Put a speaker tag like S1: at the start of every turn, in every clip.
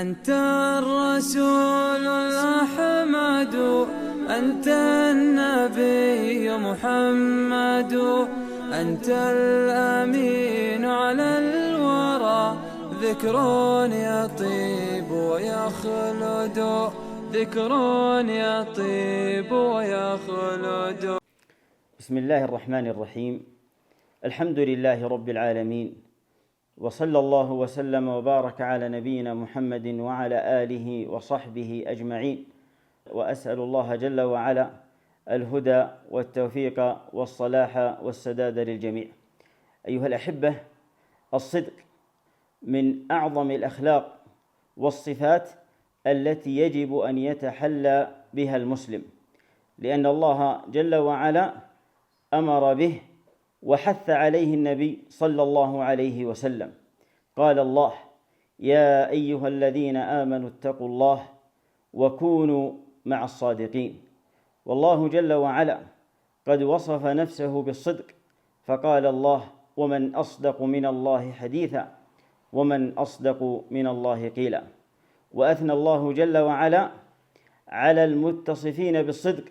S1: أنت الرسول الأحمد، أنت النبي محمد، أنت الأمين على الورى، ذكر يطيب ويخلد، ذكر يطيب ويخلد.
S2: بسم الله الرحمن الرحيم. الحمد لله رب العالمين، وصلى الله وسلم وبارك على نبينا محمد وعلى آله وصحبه أجمعين، وأسأل الله جل وعلا الهدى والتوفيق والصلاح والسداد للجميع. أيها الأحبة، الصدق من أعظم الأخلاق والصفات التي يجب أن يتحلى بها المسلم، لأن الله جل وعلا أمر به وحث عليه النبي صلى الله عليه وسلم. قال الله: يا أيها الذين آمنوا اتقوا الله وكونوا مع الصادقين. والله جل وعلا قد وصف نفسه بالصدق، فقال الله: ومن أصدق من الله حديثا، ومن أصدق من الله قيلا. وأثنى الله جل وعلا على المتصفين بالصدق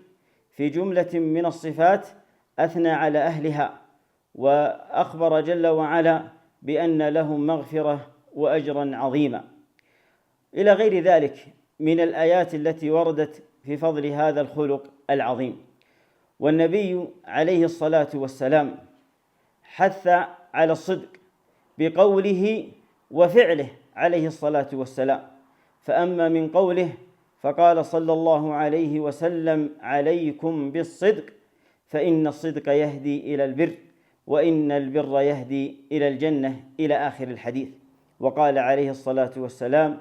S2: في جملة من الصفات، أثنى على أهلها وأخبر جل وعلا بأن لهم مغفرة وأجرا عظيما، إلى غير ذلك من الآيات التي وردت في فضل هذا الخلق العظيم. والنبي عليه الصلاة والسلام حث على الصدق بقوله وفعله عليه الصلاة والسلام. فأما من قوله فقال صلى الله عليه وسلم: عليكم بالصدق فإن الصدق يهدي إلى البر، وإن البر يهدي إلى الجنة، إلى آخر الحديث. وقال عليه الصلاة والسلام: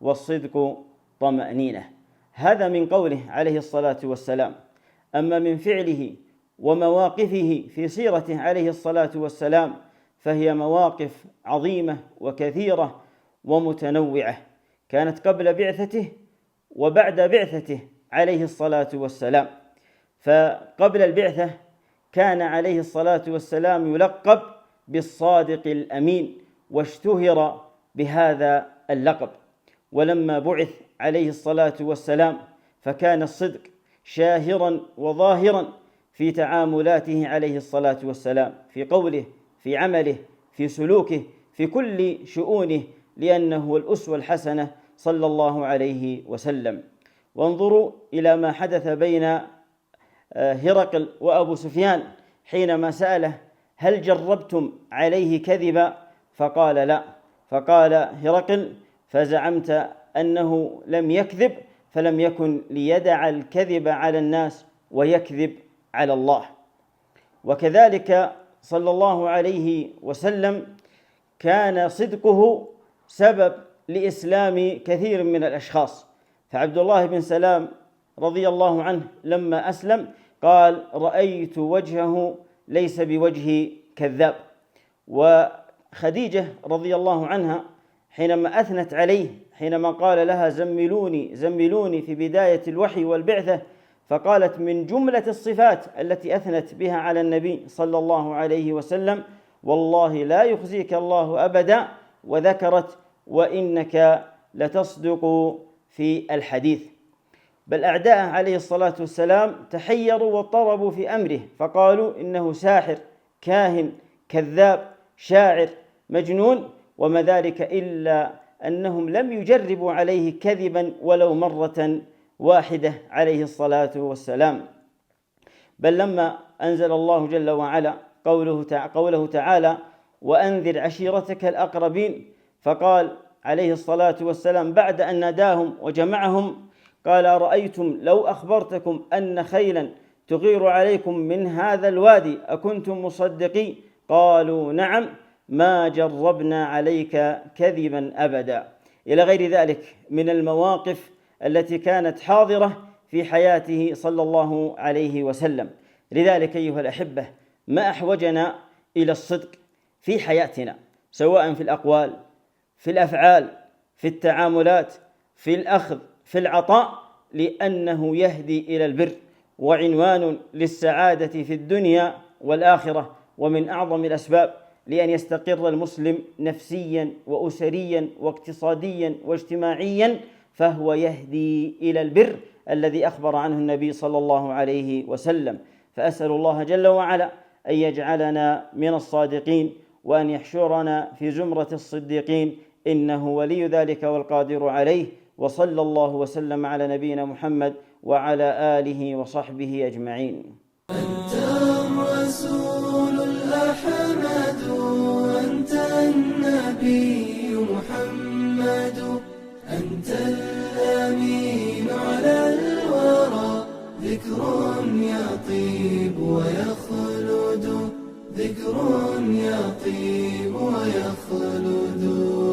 S2: والصدق طمأنينة. هذا من قوله عليه الصلاة والسلام. أما من فعله ومواقفه في سيرته عليه الصلاة والسلام فهي مواقف عظيمة وكثيرة ومتنوعة، كانت قبل بعثته وبعد بعثته عليه الصلاة والسلام. فقبل البعثة كان عليه الصلاة والسلام يلقب بالصادق الأمين، واشتهر بهذا اللقب. ولما بعث عليه الصلاة والسلام فكان الصدق شاهرا وظاهرا في تعاملاته عليه الصلاة والسلام، في قوله، في عمله، في سلوكه، في كل شؤونه، لأنه الأسوة الحسنة صلى الله عليه وسلم. وانظروا إلى ما حدث بين هرقل وأبو سفيان حينما سأله: هل جربتم عليه كذبا؟ فقال: لا. فقال هرقل: فزعمت أنه لم يكذب، فلم يكن ليدع الكذب على الناس ويكذب على الله. وكذلك صلى الله عليه وسلم كان صدقه سبب لإسلام كثير من الأشخاص. فعبد الله بن سلام رضي الله عنه لما أسلم قال: رأيت وجهه ليس بوجه كذاب. وخديجة رضي الله عنها حينما أثنت عليه، حينما قال لها: زملوني زملوني في بداية الوحي والبعثة، فقالت من جملة الصفات التي أثنت بها على النبي صلى الله عليه وسلم: والله لا يخزيك الله أبدا. وذكرت: وإنك لتصدق في الحديث. بل أعداءه عليه الصلاة والسلام تحيروا واضطربوا في أمره، فقالوا إنه ساحر، كاهن، كذاب، شاعر، مجنون، وما ذلك إلا أنهم لم يجربوا عليه كذبا ولو مرة واحدة عليه الصلاة والسلام. بل لما أنزل الله جل وعلا قوله تعالى: وأنذر عشيرتك الأقربين، فقال عليه الصلاة والسلام بعد أن ناداهم وجمعهم قال: أرأيتم لو أخبرتكم أن خيلا تغير عليكم من هذا الوادي أكنتم مصدقين؟ قالوا: نعم، ما جربنا عليك كذبا أبدا. إلى غير ذلك من المواقف التي كانت حاضرة في حياته صلى الله عليه وسلم. لذلك أيها الأحبة، ما أحوجنا إلى الصدق في حياتنا، سواء في الأقوال، في الأفعال، في التعاملات، في الأخذ، في العطاء، لأنه يهدي إلى البر وعنوان للسعادة في الدنيا والآخرة، ومن أعظم الأسباب لأن يستقر المسلم نفسيا وأسريا واقتصاديا واجتماعيا، فهو يهدي إلى البر الذي أخبر عنه النبي صلى الله عليه وسلم. فأسأل الله جل وعلا أن يجعلنا من الصادقين، وأن يحشرنا في زمرة الصديقين، إنه ولي ذلك والقادر عليه. وصلى الله وسلم على نبينا محمد وعلى آله وصحبه أجمعين.
S1: أنت الرسول الأحمد، أنت النبي محمد، أنت الأمين على الورى، ذكر يطيب ويخلد، ذكر يطيب ويخلد.